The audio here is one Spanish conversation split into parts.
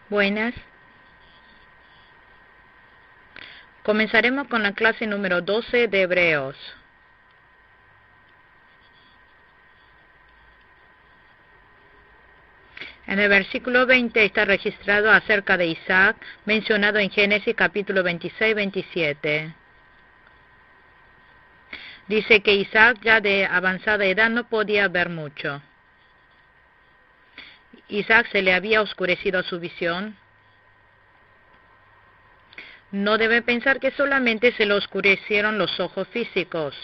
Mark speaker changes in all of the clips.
Speaker 1: Buenas. Comenzaremos con la clase número 12 de Hebreos. En el versículo 20 está registrado acerca de Isaac, mencionado en Génesis capítulo 26-27. Dice que Isaac, ya de avanzada edad, no podía ver mucho. Isaac se le había oscurecido su visión. No debe pensar que solamente se le oscurecieron los ojos físicos.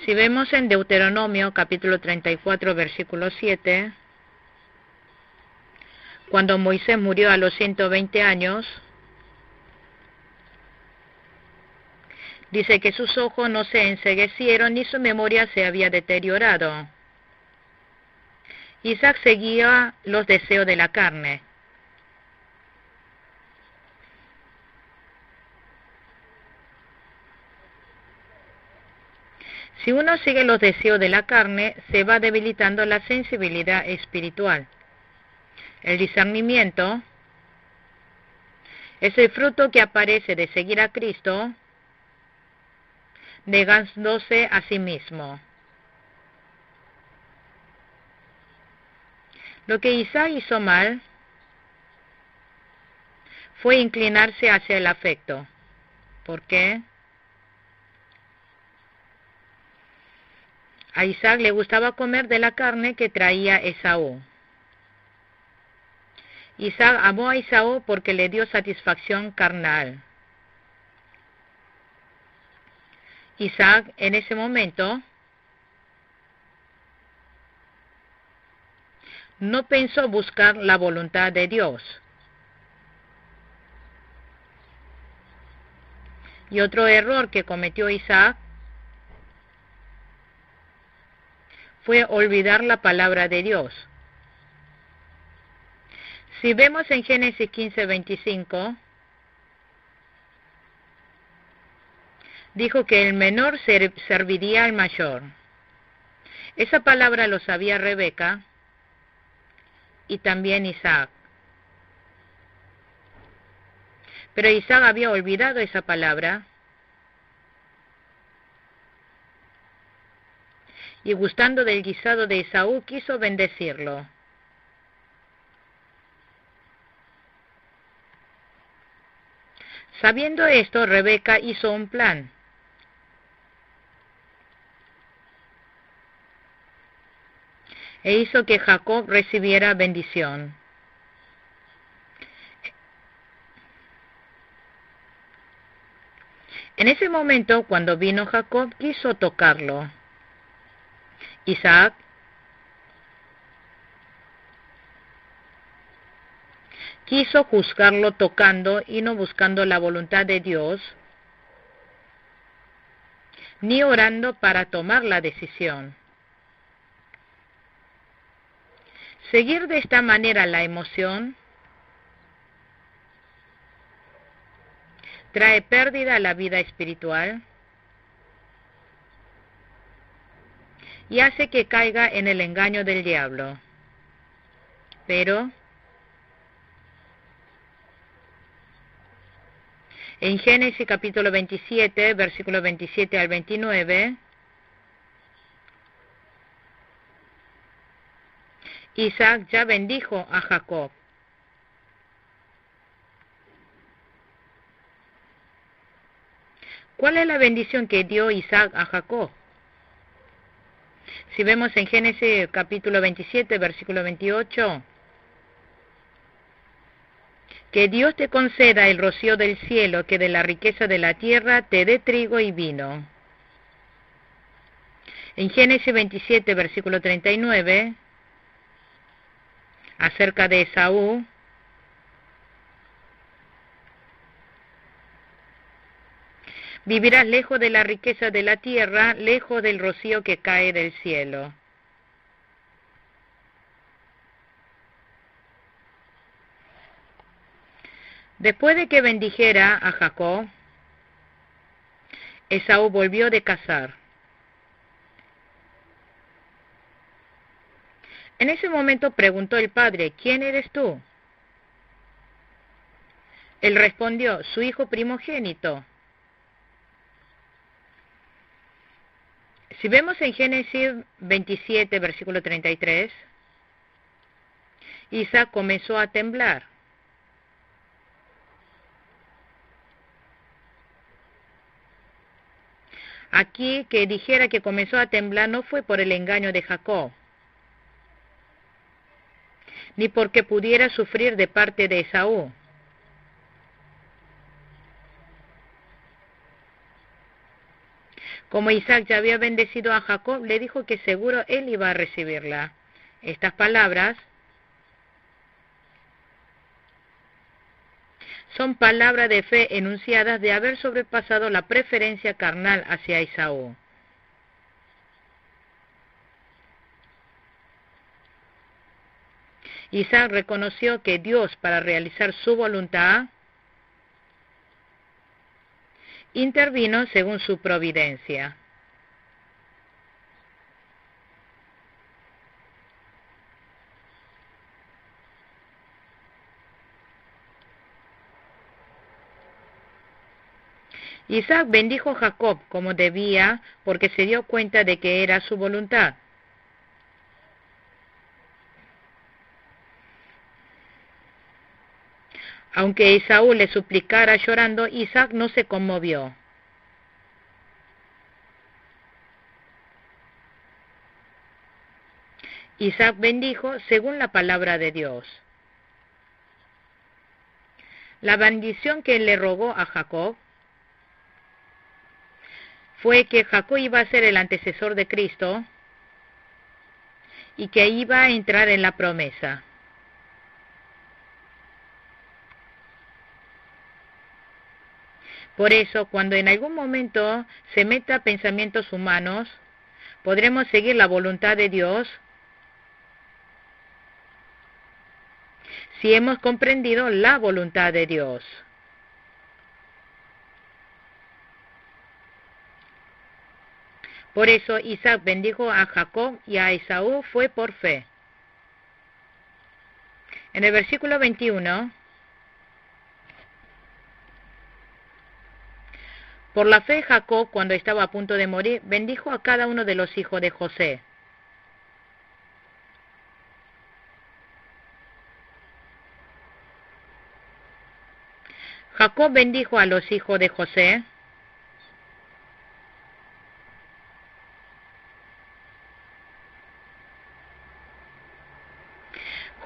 Speaker 1: Si vemos en Deuteronomio capítulo 34 versículo 7, cuando Moisés murió a los 120 años, dice que sus ojos no se enceguecieron ni su memoria se había deteriorado. Isaac seguía los deseos de la carne. Si uno sigue los deseos de la carne, se va debilitando la sensibilidad espiritual. El discernimiento es el fruto que aparece de seguir a Cristo, negándose a sí mismo. Lo que Isaac hizo mal fue inclinarse hacia el afecto. ¿Por qué? A Isaac le gustaba comer de la carne que traía Esaú. Isaac amó a Esaú porque le dio satisfacción carnal. Isaac en ese momento no pensó buscar la voluntad de Dios. Y otro error que cometió Isaac fue olvidar la palabra de Dios. Si vemos en Génesis 15:25, dijo que el menor serviría al mayor. Esa palabra lo sabía Rebeca y también Isaac. Pero Isaac había olvidado esa palabra y gustando del guisado de Esaú quiso bendecirlo. Sabiendo esto, Rebeca hizo un plan. E hizo que Jacob recibiera bendición. En ese momento, cuando vino Jacob, quiso tocarlo. Isaac quiso juzgarlo tocando y no buscando la voluntad de Dios, ni orando para tomar la decisión. Seguir de esta manera la emoción trae pérdida a la vida espiritual y hace que caiga en el engaño del diablo. Pero en Génesis capítulo 27, versículos 27 al 29, Isaac ya bendijo a Jacob. ¿Cuál es la bendición que dio Isaac a Jacob? Si vemos en Génesis capítulo 27, versículo 28, que Dios te conceda el rocío del cielo, que de la riqueza de la tierra te dé trigo y vino. En Génesis 27, versículo 39, acerca de Esaú, vivirás lejos de la riqueza de la tierra, lejos del rocío que cae del cielo. Después de que bendijera a Jacob, Esaú volvió de cazar. En ese momento preguntó el padre, ¿quién eres tú? Él respondió, su hijo primogénito. Si vemos en Génesis 27, versículo 33, Isaac comenzó a temblar. Aquí que dijera que comenzó a temblar no fue por el engaño de Jacob, ni porque pudiera sufrir de parte de Esaú. Como Isaac ya había bendecido a Jacob, le dijo que seguro él iba a recibirla. Estas palabras son palabras de fe enunciadas de haber sobrepasado la preferencia carnal hacia Esaú. Isaac reconoció que Dios, para realizar su voluntad, intervino según su providencia. Isaac bendijo a Jacob como debía porque se dio cuenta de que era su voluntad. Aunque Esaú le suplicara llorando, Isaac no se conmovió. Isaac bendijo según la palabra de Dios. La bendición que le rogó a Jacob fue que Jacob iba a ser el antecesor de Cristo y que iba a entrar en la promesa. Por eso, cuando en algún momento se meta pensamientos humanos, podremos seguir la voluntad de Dios si hemos comprendido la voluntad de Dios. Por eso Isaac bendijo a Jacob y a Esaú fue por fe. En el versículo 21, por la fe Jacob, cuando estaba a punto de morir, bendijo a cada uno de los hijos de José. Jacob bendijo a los hijos de José,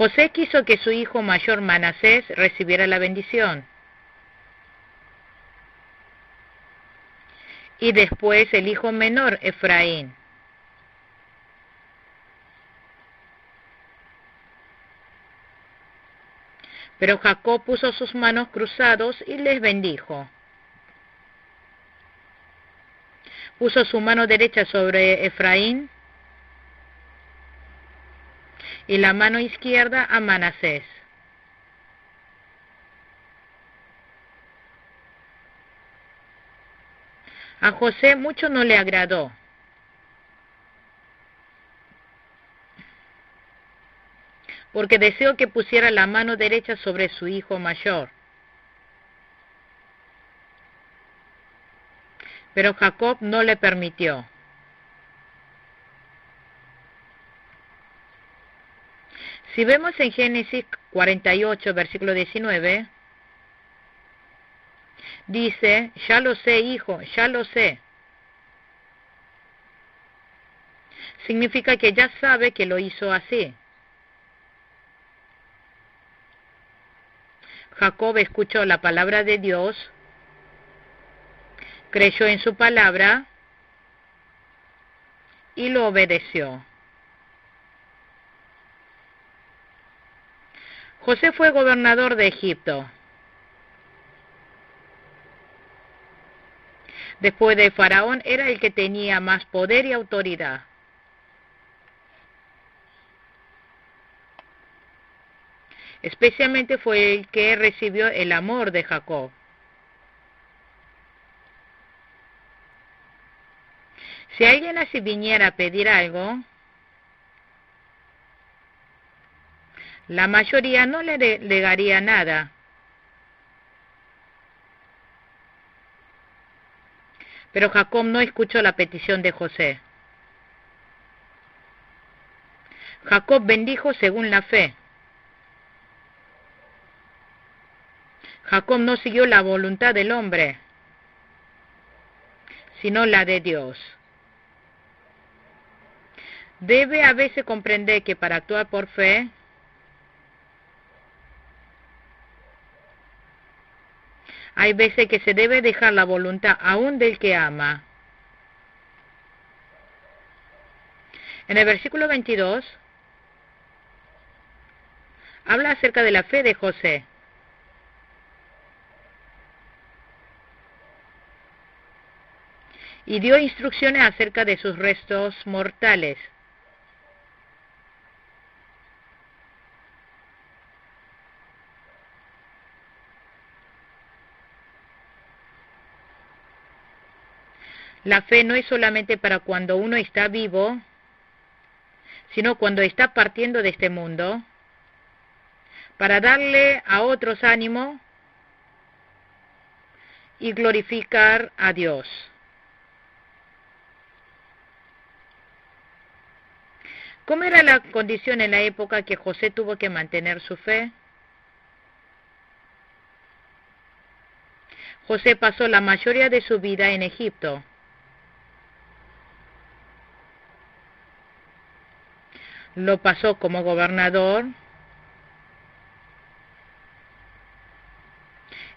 Speaker 1: José quiso que su hijo mayor Manasés recibiera la bendición. Y después el hijo menor Efraín. Pero Jacob puso sus manos cruzados y les bendijo. Puso su mano derecha sobre Efraín y la mano izquierda a Manasés. A José mucho no le agradó, porque deseó que pusiera la mano derecha sobre su hijo mayor. Pero Jacob no le permitió. Si vemos en Génesis 48, versículo 19, dice, ya lo sé, hijo, ya lo sé. Significa que ya sabe que lo hizo así. Jacob escuchó la palabra de Dios, creyó en su palabra y lo obedeció. José fue gobernador de Egipto. Después de Faraón era el que tenía más poder y autoridad. Especialmente fue el que recibió el amor de Jacob. Si alguien así viniera a pedir algo, la mayoría no le negaría nada. Pero Jacob no escuchó la petición de José. Jacob bendijo según la fe. Jacob no siguió la voluntad del hombre, sino la de Dios. Debe a veces comprender que para actuar por fe, hay veces que se debe dejar la voluntad aún del que ama. En el versículo 22, habla acerca de la fe de José. Y dio instrucciones acerca de sus restos mortales. La fe no es solamente para cuando uno está vivo, sino cuando está partiendo de este mundo, para darle a otros ánimo y glorificar a Dios. ¿Cómo era la condición en la época que José tuvo que mantener su fe? José pasó la mayoría de su vida en Egipto. Lo pasó como gobernador,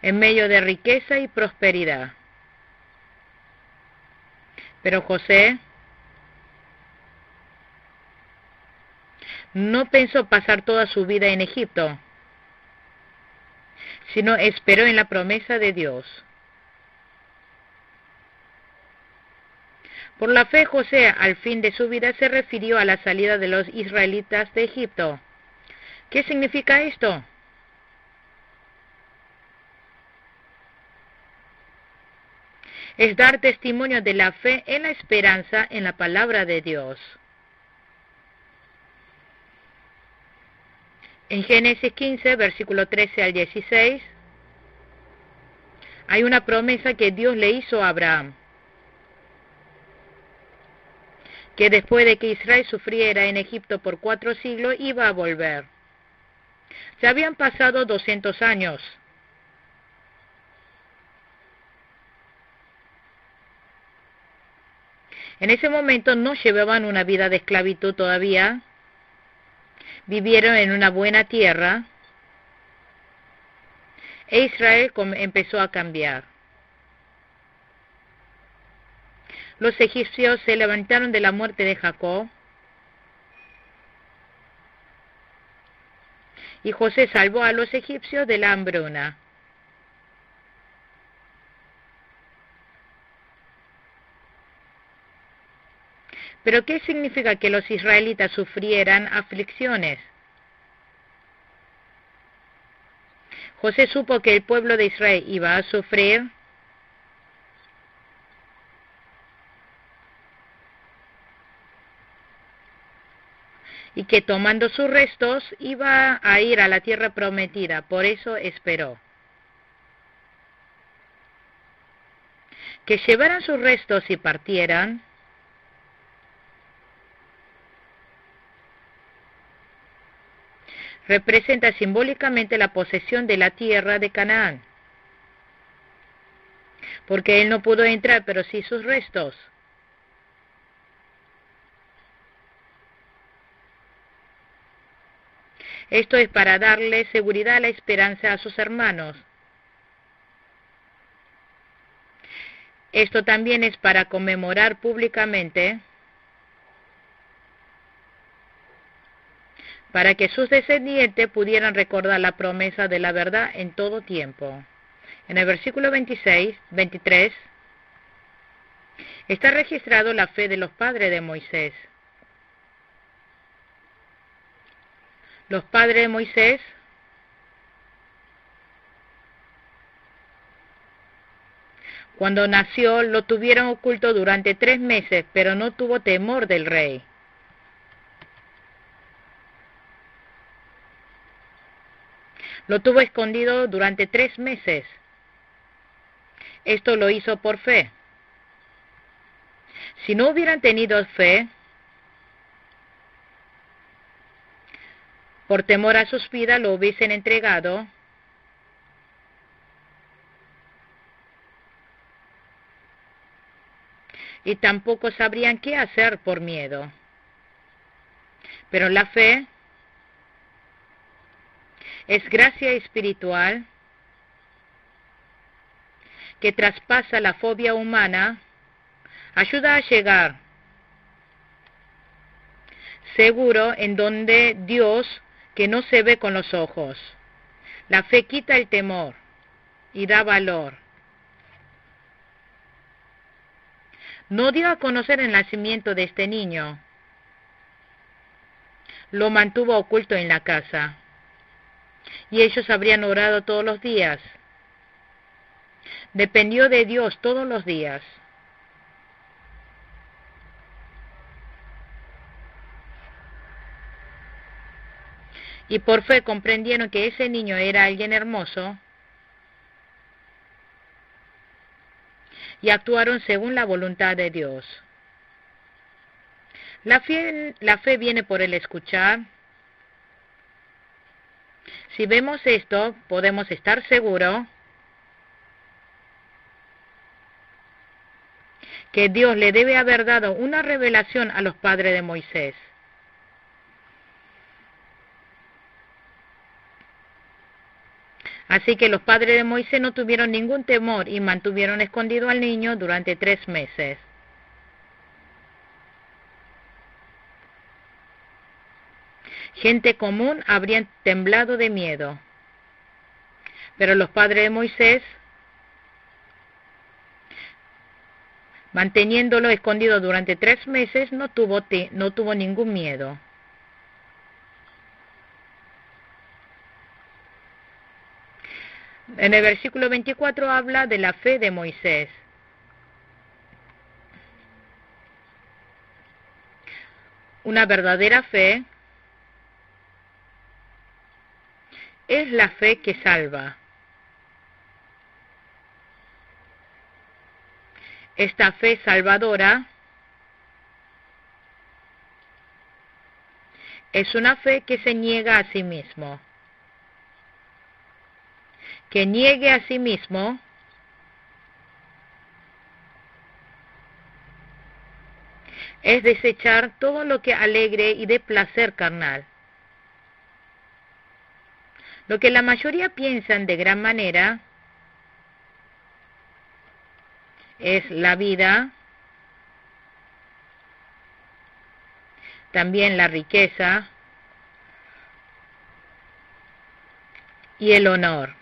Speaker 1: en medio de riqueza y prosperidad. Pero José no pensó pasar toda su vida en Egipto, sino esperó en la promesa de Dios. Por la fe, José, al fin de su vida, se refirió a la salida de los israelitas de Egipto. ¿Qué significa esto? Es dar testimonio de la fe en la esperanza en la palabra de Dios. En Génesis 15, versículo 13 al 16, hay una promesa que Dios le hizo a Abraham, que después de que Israel sufriera en Egipto por 4 siglos, iba a volver. Se habían pasado 200 años. En ese momento no llevaban una vida de esclavitud todavía, vivieron en una buena tierra, e Israel empezó a cambiar. Los egipcios se levantaron de la muerte de Jacob, y José salvó a los egipcios de la hambruna. ¿Pero qué significa que los israelitas sufrieran aflicciones? José supo que el pueblo de Israel iba a sufrir y que tomando sus restos iba a ir a la tierra prometida, por eso esperó. Que llevaran sus restos y partieran representa simbólicamente la posesión de la tierra de Canaán, porque él no pudo entrar, pero sí sus restos. Esto es para darle seguridad a la esperanza a sus hermanos. Esto también es para conmemorar públicamente, para que sus descendientes pudieran recordar la promesa de la verdad en todo tiempo. En el versículo 23, está registrado la fe de los padres de Moisés. Los padres de Moisés Cuando nació, lo tuvieron oculto durante 3 meses, pero no tuvo temor del rey. Lo tuvo escondido durante 3 meses. Esto lo hizo por fe. Si no hubieran tenido fe, por temor a sus vidas lo hubiesen entregado, y tampoco sabrían qué hacer por miedo. Pero la fe es gracia espiritual que traspasa la fobia humana, ayuda a llegar seguro en donde Dios que no se ve con los ojos. La fe quita el temor y da valor. No dio a conocer el nacimiento de este niño. Lo mantuvo oculto en la casa. Y ellos habrían orado todos los días. Dependió de Dios todos los días. Y por fe comprendieron que ese niño era alguien hermoso y actuaron según la voluntad de Dios. La fe viene por el escuchar. Si vemos esto, podemos estar seguros que Dios le debe haber dado una revelación a los padres de Moisés. Así que los padres de Moisés no tuvieron ningún temor y mantuvieron escondido al niño durante 3 meses. Gente común habrían temblado de miedo. Pero los padres de Moisés, manteniéndolo escondido durante 3 meses, no tuvo ningún miedo. En el versículo 24 habla de la fe de Moisés. Una verdadera fe es la fe que salva. Esta fe salvadora es una fe que se niega a sí mismo. Que niegue a sí mismo es desechar todo lo que alegre y de placer carnal. Lo que la mayoría piensan de gran manera es la vida, también la riqueza y el honor.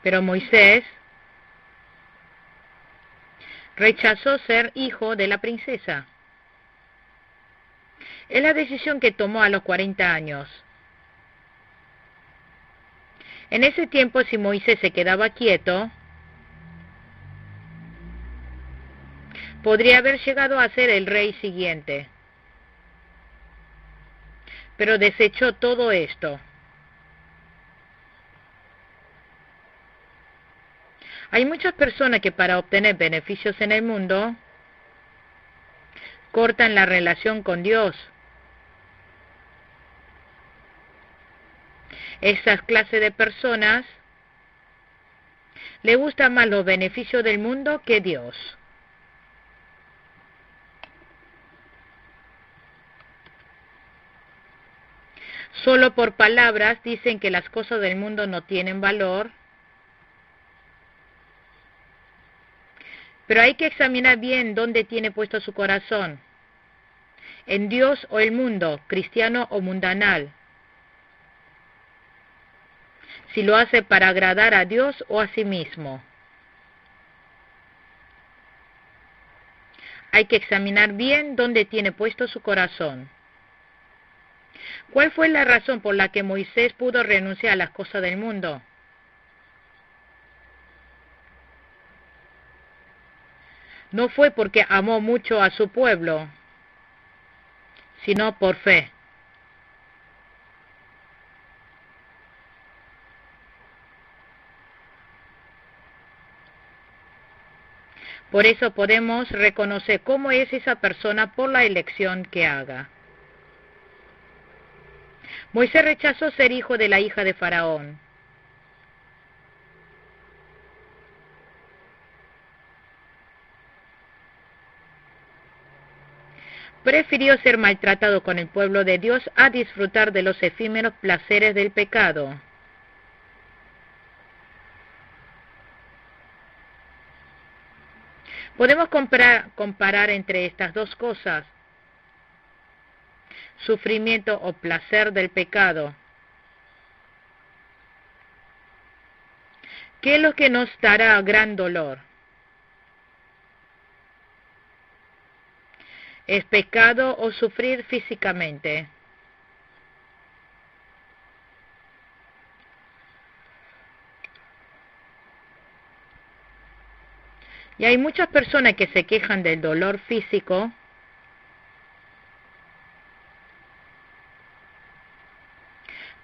Speaker 1: Pero Moisés rechazó ser hijo de la princesa. Es la decisión que tomó a los 40 años. En ese tiempo, si Moisés se quedaba quieto, podría haber llegado a ser el rey siguiente. Pero desechó todo esto. Hay muchas personas que para obtener beneficios en el mundo cortan la relación con Dios. Esas clases de personas le gustan más los beneficios del mundo que Dios. Solo por palabras dicen que las cosas del mundo no tienen valor. Pero hay que examinar bien dónde tiene puesto su corazón. En Dios o el mundo, cristiano o mundanal. Si lo hace para agradar a Dios o a sí mismo. Hay que examinar bien dónde tiene puesto su corazón. ¿Cuál fue la razón por la que Moisés pudo renunciar a las cosas del mundo? no fue porque amó mucho a su pueblo, sino por fe. Por eso podemos reconocer cómo es esa persona por la elección que haga. Moisés rechazó ser hijo de la hija de Faraón. Prefirió ser maltratado con el pueblo de Dios a disfrutar de los efímeros placeres del pecado. Podemos comparar entre estas dos cosas, sufrimiento o placer del pecado. ¿Qué es lo que nos dará gran dolor? ¿Es pecado o sufrir físicamente? Y hay muchas personas que se quejan del dolor físico,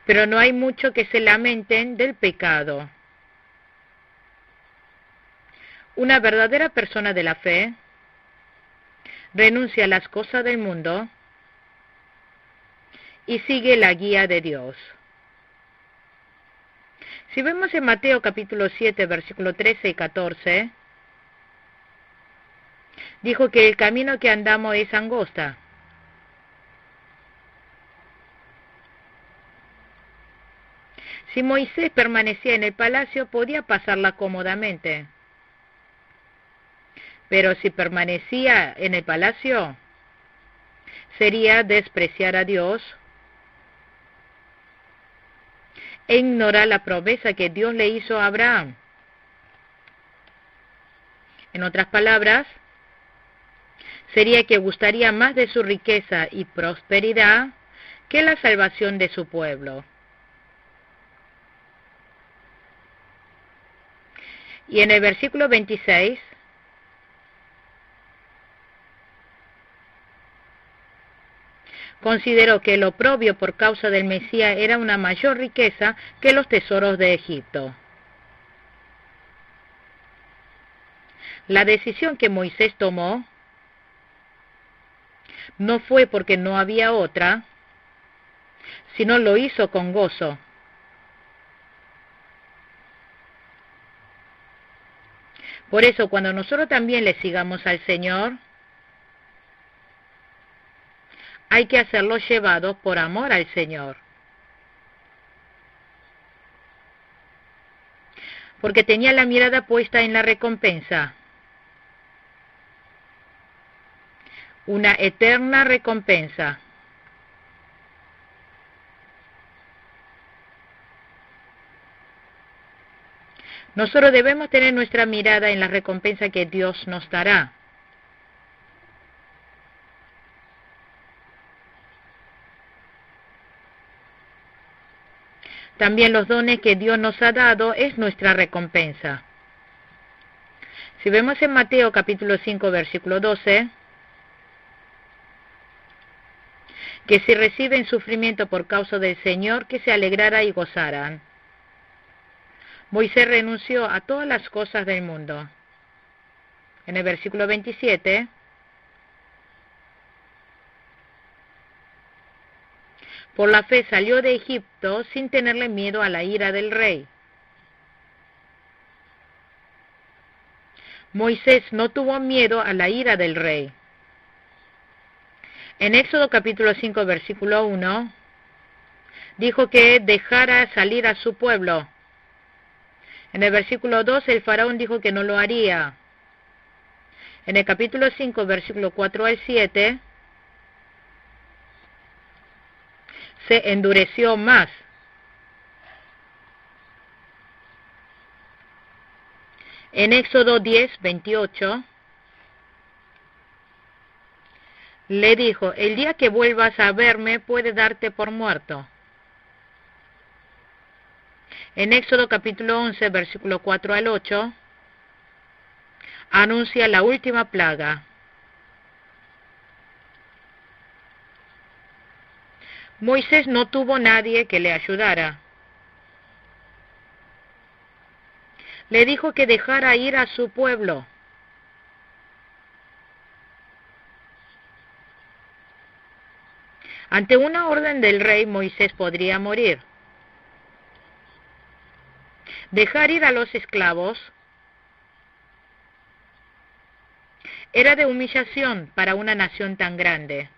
Speaker 1: pero no hay mucho que se lamenten del pecado. Una verdadera persona de la fe renuncia a las cosas del mundo y sigue la guía de Dios. Si vemos en Mateo capítulo 7, versículo 13 y 14, dijo que el camino que andamos es angosta. Si Moisés permanecía en el palacio, podía pasarla cómodamente. Pero si permanecía en el palacio, sería despreciar a Dios e ignorar la promesa que Dios le hizo a Abraham. En otras palabras, sería que gustaría más de su riqueza y prosperidad que la salvación de su pueblo. Y en el versículo 26, consideró que el oprobio por causa del Mesías era una mayor riqueza que los tesoros de Egipto. La decisión que Moisés tomó no fue porque no había otra, sino lo hizo con gozo. Por eso, cuando nosotros también le sigamos al Señor, hay que hacerlo llevados por amor al Señor. Porque tenía la mirada puesta en la recompensa. Una eterna recompensa. Nosotros debemos tener nuestra mirada en la recompensa que Dios nos dará. También los dones que Dios nos ha dado es nuestra recompensa. Si vemos en Mateo capítulo 5, versículo 12, que si reciben sufrimiento por causa del Señor, que se alegrara y gozaran. Moisés renunció a todas las cosas del mundo. En el versículo 27, por la fe salió de Egipto sin tenerle miedo a la ira del rey. Moisés no tuvo miedo a la ira del rey. En Éxodo capítulo 5, versículo 1, dijo que dejara salir a su pueblo. En el versículo 2, el faraón dijo que no lo haría. En el capítulo 5, versículo 4 al 7, se endureció más. En Éxodo 10, 28, le dijo, el día que vuelvas a verme puede darte por muerto. En Éxodo capítulo 11, versículo 4 al 8, anuncia la última plaga. Moisés no tuvo nadie que le ayudara. Le dijo que dejara ir a su pueblo. Ante una orden del rey, Moisés podría morir. Dejar ir a los esclavos era de humillación para una nación tan grande.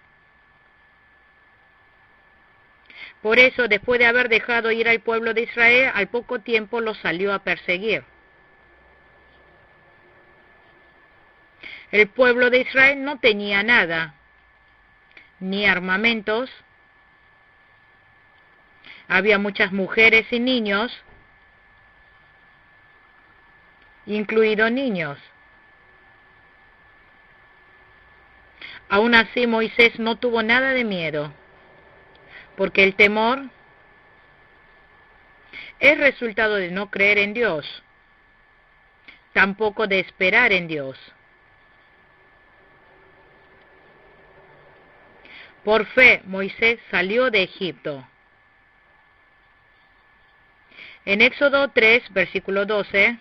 Speaker 1: Por eso, después de haber dejado ir al pueblo de Israel, al poco tiempo los salió a perseguir. El pueblo de Israel no tenía nada, ni armamentos. Había muchas mujeres y niños, incluidos niños. Aún así, Moisés no tuvo nada de miedo, porque el temor es resultado de no creer en Dios, tampoco de esperar en Dios. Por fe, Moisés salió de Egipto. En Éxodo 3, versículo 12,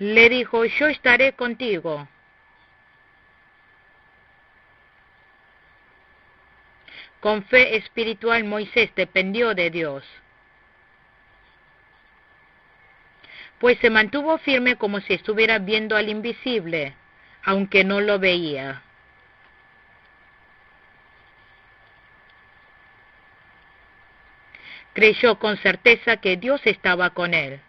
Speaker 1: le dijo, yo estaré contigo. Con fe espiritual, Moisés dependió de Dios, pues se mantuvo firme como si estuviera viendo al invisible, aunque no lo veía. Creyó con certeza que Dios estaba con él.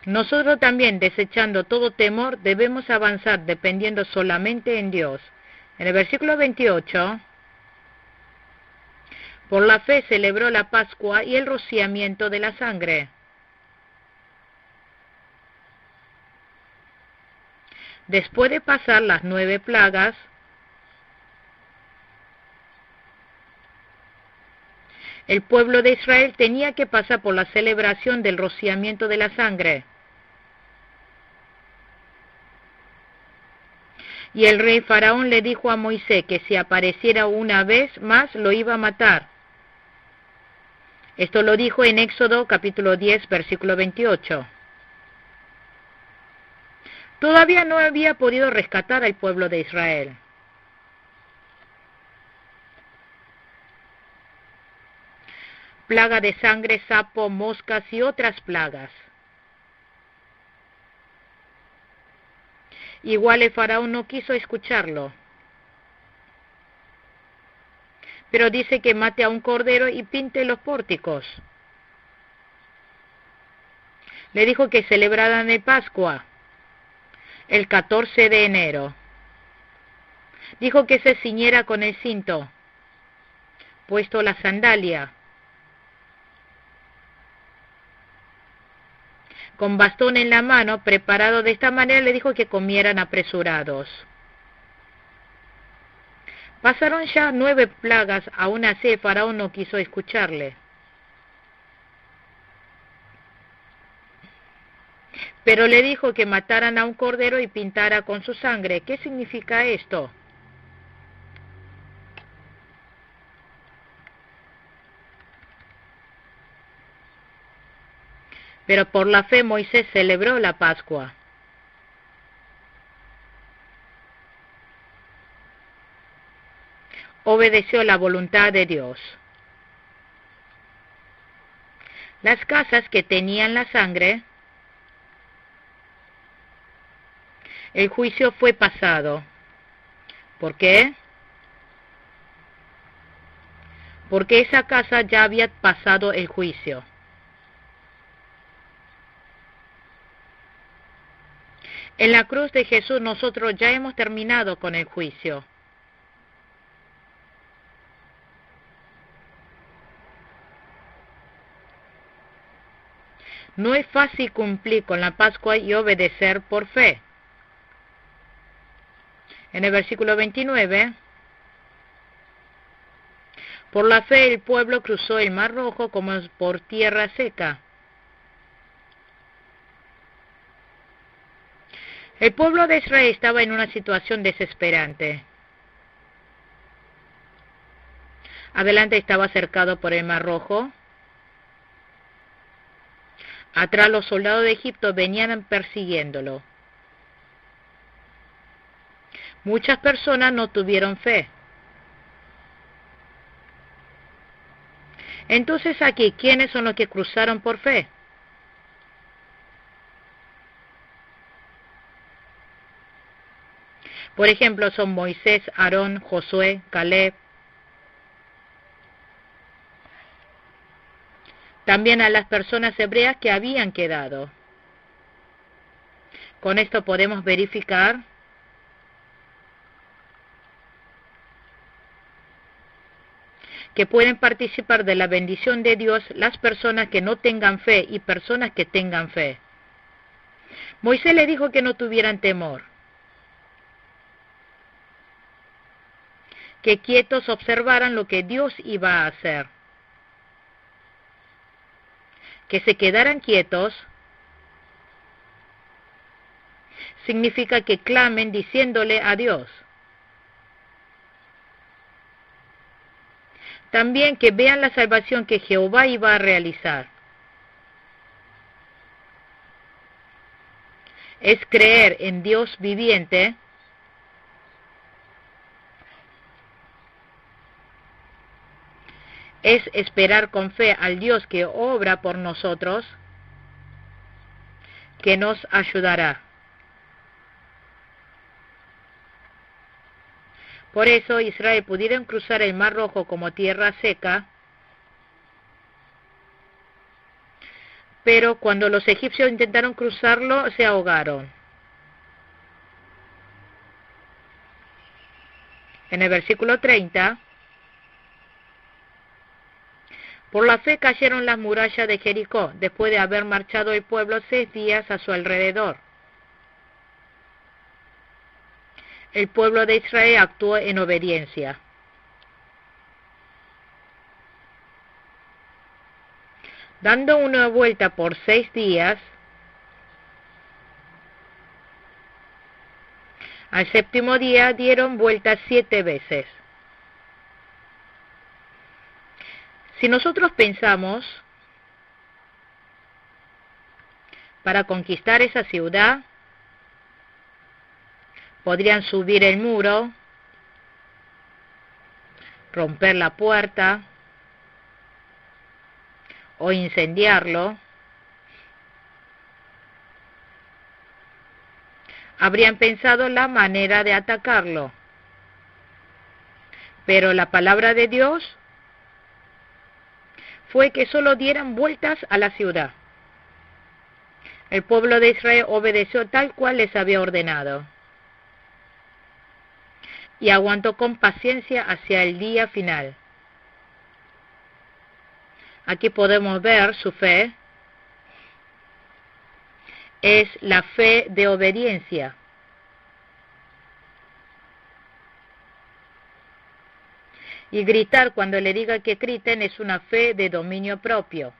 Speaker 1: Nosotros también, desechando todo temor, debemos avanzar dependiendo solamente en Dios. En el versículo 28, por la fe celebró la Pascua y el rociamiento de la sangre. Después de pasar las 9 plagas, el pueblo de Israel tenía que pasar por la celebración del rociamiento de la sangre. Y el rey Faraón le dijo a Moisés que si apareciera una vez más lo iba a matar. Esto lo dijo en Éxodo capítulo 10, versículo 28. Todavía no había podido rescatar al pueblo de Israel. Plaga de sangre, sapo, moscas y otras plagas. Igual el faraón no quiso escucharlo, pero dice que mate a un cordero y pinte los pórticos. Le dijo que celebraran el Pascua el 14 de enero. Dijo que se ciñera con el cinto, puesto la sandalia, con bastón en la mano, preparado de esta manera, le dijo que comieran apresurados. Pasaron ya 9 plagas, aún así el faraón no quiso escucharle. Pero le dijo que mataran a un cordero y pintara con su sangre. ¿Qué significa esto? Pero por la fe Moisés celebró la Pascua. Obedeció la voluntad de Dios. Las casas que tenían la sangre, el juicio fue pasado. ¿Por qué? Porque esa casa ya había pasado el juicio. En la cruz de Jesús nosotros ya hemos terminado con el juicio. No es fácil cumplir con la Pascua y obedecer por fe. En el versículo 29, Por la fe el pueblo cruzó el Mar Rojo como por tierra seca. El pueblo de Israel estaba en una situación desesperante. Adelante estaba cercado por el Mar Rojo. Atrás los soldados de Egipto venían persiguiéndolo. Muchas personas no tuvieron fe. Entonces aquí, ¿quiénes son los que cruzaron por fe? Por ejemplo, son Moisés, Aarón, Josué, Caleb. También a las personas hebreas que habían quedado. Con esto podemos verificar que pueden participar de la bendición de Dios las personas que no tengan fe y personas que tengan fe. Moisés le dijo que no tuvieran temor, que quietos observaran lo que Dios iba a hacer, que se quedaran quietos significa que clamen diciéndole a Dios. También que vean la salvación que Jehová iba a realizar. Es creer en Dios viviente, es esperar con fe al Dios que obra por nosotros, que nos ayudará. Por eso Israel pudieron cruzar el Mar Rojo como tierra seca, pero cuando los egipcios intentaron cruzarlo, se ahogaron. En el versículo 30, por la fe cayeron las murallas de Jericó, después de haber marchado el pueblo 6 días a su alrededor. El pueblo de Israel actuó en obediencia. Dando una vuelta por 6 días, al séptimo día dieron vueltas 7 veces. Si nosotros pensamos, para conquistar esa ciudad, podrían subir el muro, romper la puerta o incendiarlo. Habrían pensado la manera de atacarlo. Pero la palabra de Dios fue que solo dieran vueltas a la ciudad. El pueblo de Israel obedeció tal cual les había ordenado y aguantó con paciencia hacia el día final. Aquí podemos ver su fe. Es la fe de obediencia. Y gritar cuando le diga que griten es una fe de dominio propio.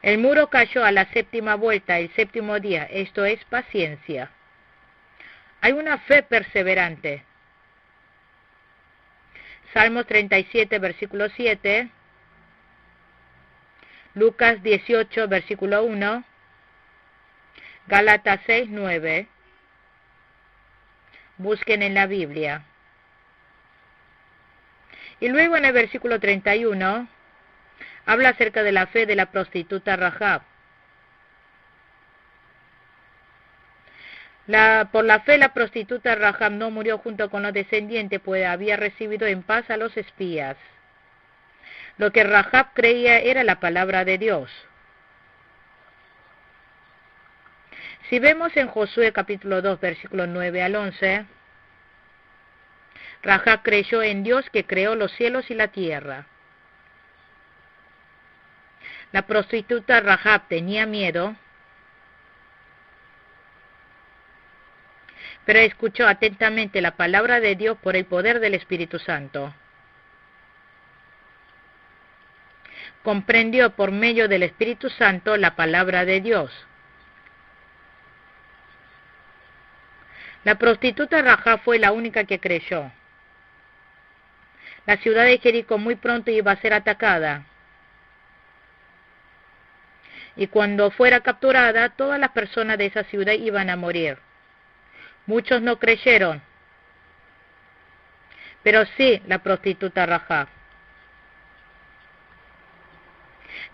Speaker 1: El muro cayó a la séptima vuelta, el séptimo día. Esto es paciencia. Hay una fe perseverante. Salmos 37, versículo 7. Lucas 18, versículo 1. Gálatas 6, 9. Busquen en la Biblia. Y luego en el versículo 31 habla acerca de la fe de la prostituta Rahab. Por la fe la prostituta Rahab no murió junto con los descendientes, pues había recibido en paz a los espías. Lo que Rahab creía era la palabra de Dios. Si vemos en Josué capítulo 2, versículos 9 al 11, Rahab creyó en Dios que creó los cielos y la tierra. La prostituta Rahab tenía miedo, pero escuchó atentamente la palabra de Dios por el poder del Espíritu Santo. Comprendió por medio del Espíritu Santo la palabra de Dios. La prostituta Rahab fue la única que creyó. La ciudad de Jericó muy pronto iba a ser atacada. Y cuando fuera capturada, todas las personas de esa ciudad iban a morir. Muchos no creyeron, pero sí la prostituta Rahab.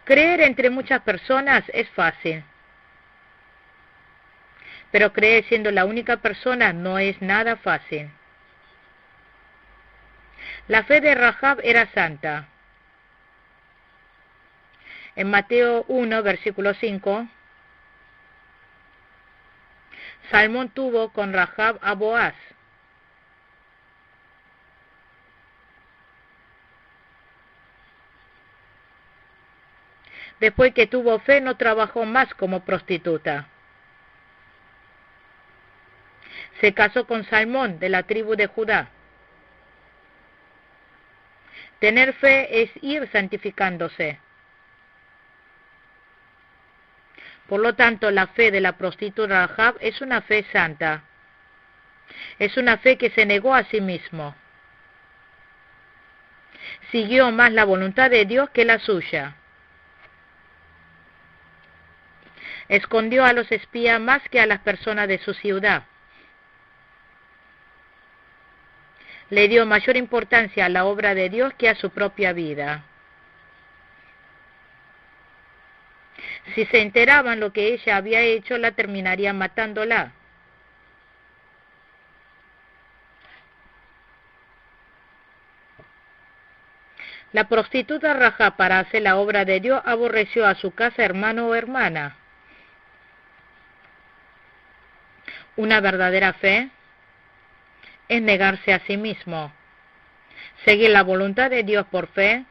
Speaker 1: Creer entre muchas personas es fácil, pero creer siendo la única persona no es nada fácil. La fe de Rahab era santa. En Mateo 1, versículo 5, Salmón tuvo con Rahab a Boaz. Después que tuvo fe, no trabajó más como prostituta. Se casó con Salmón, de la tribu de Judá. Tener fe es ir santificándose. Por lo tanto, la fe de la prostituta Rahab es una fe santa. Es una fe que se negó a sí mismo. Siguió más la voluntad de Dios que la suya. Escondió a los espías más que a las personas de su ciudad. Le dio mayor importancia a la obra de Dios que a su propia vida. Si se enteraban lo que ella había hecho, la terminarían matándola. La prostituta Rahab, para hacer la obra de Dios, aborreció a su casa, hermano o hermana. Una verdadera fe es negarse a sí mismo, seguir la voluntad de Dios por fe,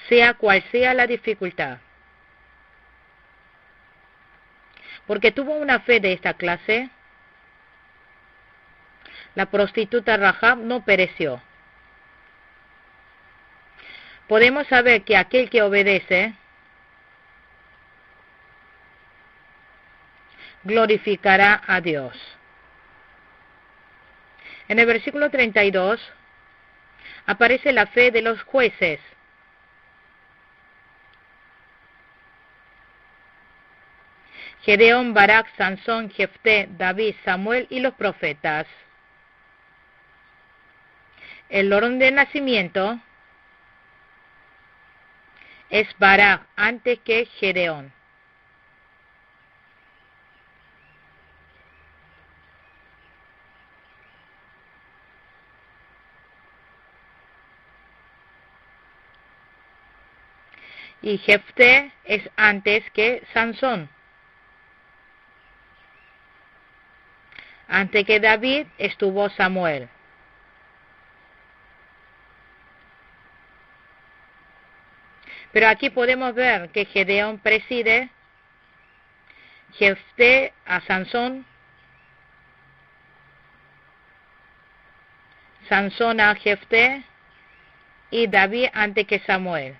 Speaker 1: sea cual sea la dificultad. Porque tuvo una fe de esta clase, la prostituta Rahab no pereció. Podemos saber que aquel que obedece glorificará a Dios. En el versículo 32 aparece la fe de los jueces. Gedeón, Barak, Sansón, Jefté, David, Samuel y los profetas. El orden de nacimiento es Barak antes que Gedeón. Y Jefté es antes que Sansón. Antes que David estuvo Samuel. Pero aquí podemos ver que Gedeón preside, Jefté a Sansón, Sansón a Jefté y David antes que Samuel.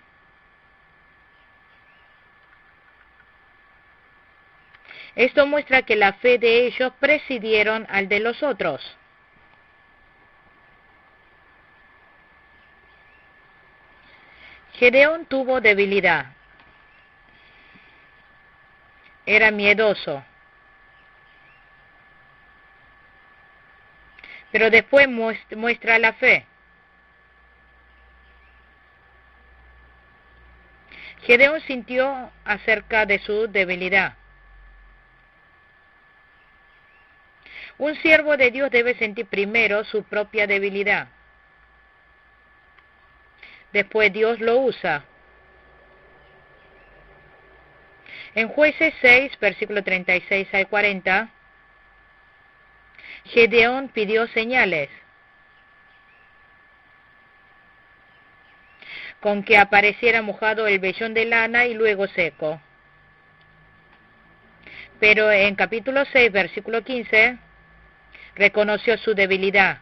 Speaker 1: Esto muestra que la fe de ellos presidieron al de los otros. Gedeón tuvo debilidad. Era miedoso. Pero después muestra la fe. Gedeón sintió acerca de su debilidad. Un siervo de Dios debe sentir primero su propia debilidad. Después Dios lo usa. En Jueces 6, versículo 36 al 40, Gedeón pidió señales. Con que apareciera mojado el vellón de lana y luego seco. Pero en capítulo 6, versículo 15, reconoció su debilidad.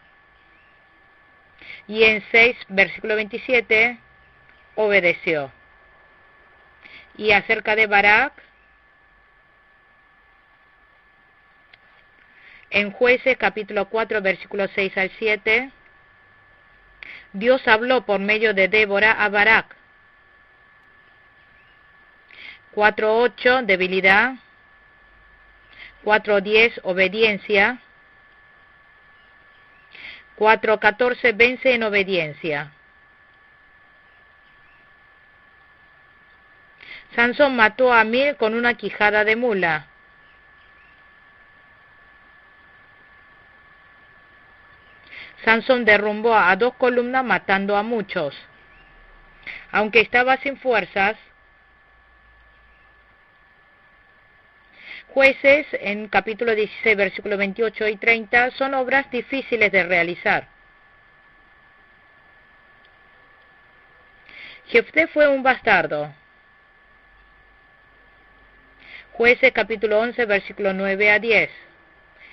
Speaker 1: Y en 6, versículo 27, obedeció. Y acerca de Barak, en Jueces capítulo 4, versículos 6 al 7, Dios habló por medio de Débora a Barak. 4:8, debilidad. 4:10, obediencia. 4:14, vence en obediencia. Sansón mató a 1000 con una quijada de mula. Sansón derrumbó a 2 columnas matando a muchos. Aunque estaba sin fuerzas, Jueces, en capítulo 16, versículos 28 y 30, son obras difíciles de realizar. Jefté fue un bastardo. Jueces, capítulo 11, versículos 9 a 10.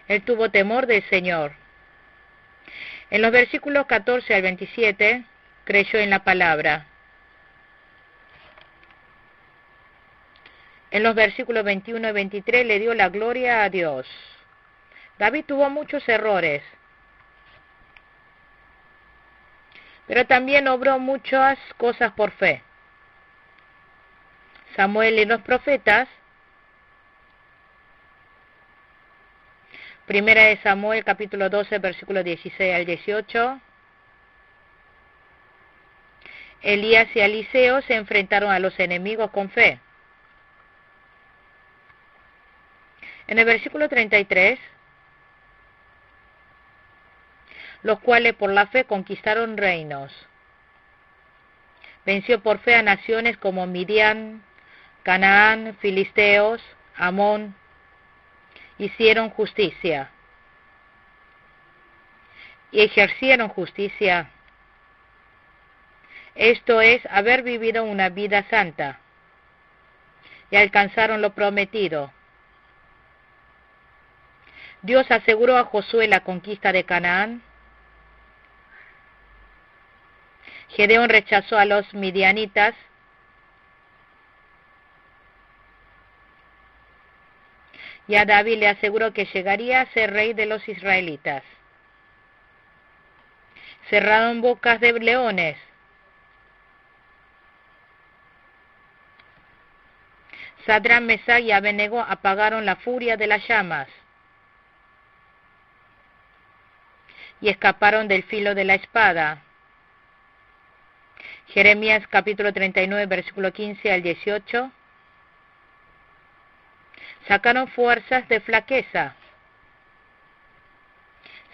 Speaker 1: Él tuvo temor del Señor. En los versículos 14 al 27, creyó en la palabra. En los versículos 21 y 23 le dio la gloria a Dios. David tuvo muchos errores, pero también obró muchas cosas por fe. Samuel y los profetas. Primera de Samuel, capítulo 12, versículos 16 al 18. Elías y Eliseo se enfrentaron a los enemigos con fe. En el versículo 33, los cuales por la fe conquistaron reinos. Venció por fe a naciones como Midian, Canaán, Filisteos, Amón. Hicieron justicia y ejercieron justicia. Esto es, haber vivido una vida santa, y alcanzaron lo prometido. Dios aseguró a Josué la conquista de Canaán. Gedeón rechazó a los midianitas. Y a David le aseguró que llegaría a ser rey de los israelitas. Cerraron bocas de leones. Sadrán, Mesach y Abednego apagaron la furia de las llamas y escaparon del filo de la espada. Jeremías capítulo 39, versículo 15 al 18. Sacaron fuerzas de flaqueza.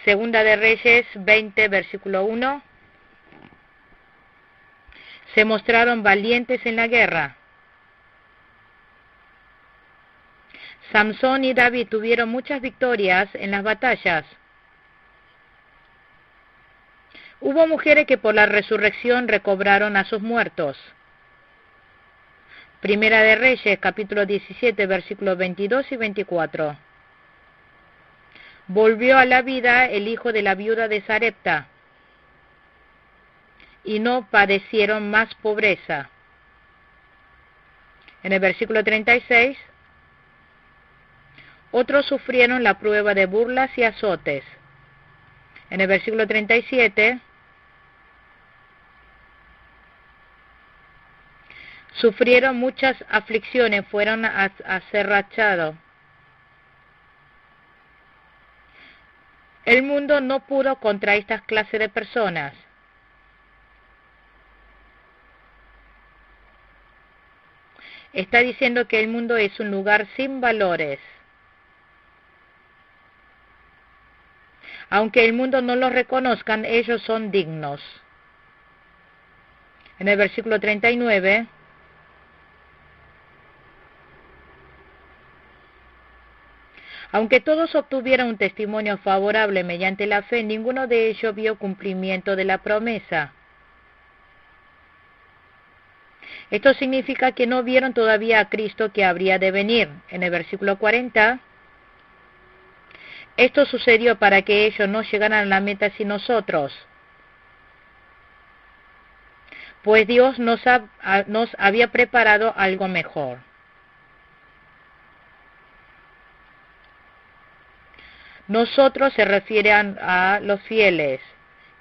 Speaker 1: Segunda de Reyes 20, versículo 1. Se mostraron valientes en la guerra. Samson y David tuvieron muchas victorias en las batallas. Hubo mujeres que por la resurrección recobraron a sus muertos. Primera de Reyes, capítulo 17, versículos 22 y 24. Volvió a la vida el hijo de la viuda de Sarepta, y no padecieron más pobreza. En el versículo 36, otros sufrieron la prueba de burlas y azotes. En el versículo 37, sufrieron muchas aflicciones, fueron acerrachados. El mundo no pudo contra estas clases de personas. Está diciendo que el mundo es un lugar sin valores. Aunque el mundo no los reconozcan, ellos son dignos. En el versículo 39, aunque todos obtuvieran un testimonio favorable mediante la fe, ninguno de ellos vio cumplimiento de la promesa. Esto significa que no vieron todavía a Cristo que habría de venir. En el versículo 40, esto sucedió para que ellos no llegaran a la meta sin nosotros, pues Dios nos había preparado algo mejor. Nosotros se refieren a los fieles,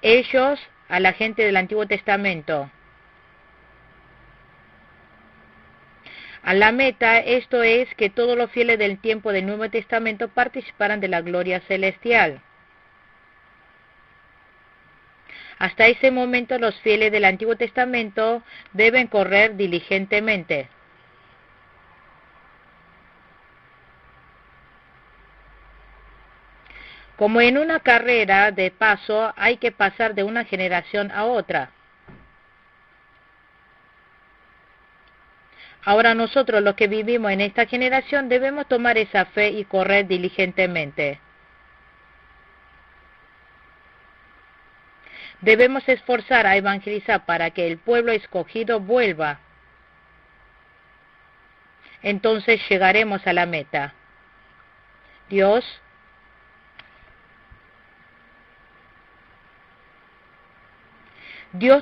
Speaker 1: ellos a la gente del Antiguo Testamento. A la meta, esto es que todos los fieles del tiempo del Nuevo Testamento participaran de la gloria celestial. Hasta ese momento los fieles del Antiguo Testamento deben correr diligentemente. Como en una carrera de paso, hay que pasar de una generación a otra. Ahora nosotros, los que vivimos en esta generación, debemos tomar esa fe y correr diligentemente. Debemos esforzar a evangelizar para que el pueblo escogido vuelva. Entonces llegaremos a la meta. Dios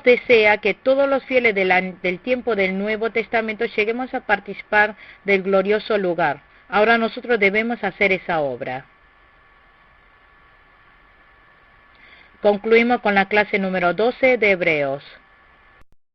Speaker 1: desea que todos los fieles del tiempo del Nuevo Testamento lleguemos a participar del glorioso lugar. Ahora nosotros debemos hacer esa obra. Concluimos con la clase número 12 de Hebreos.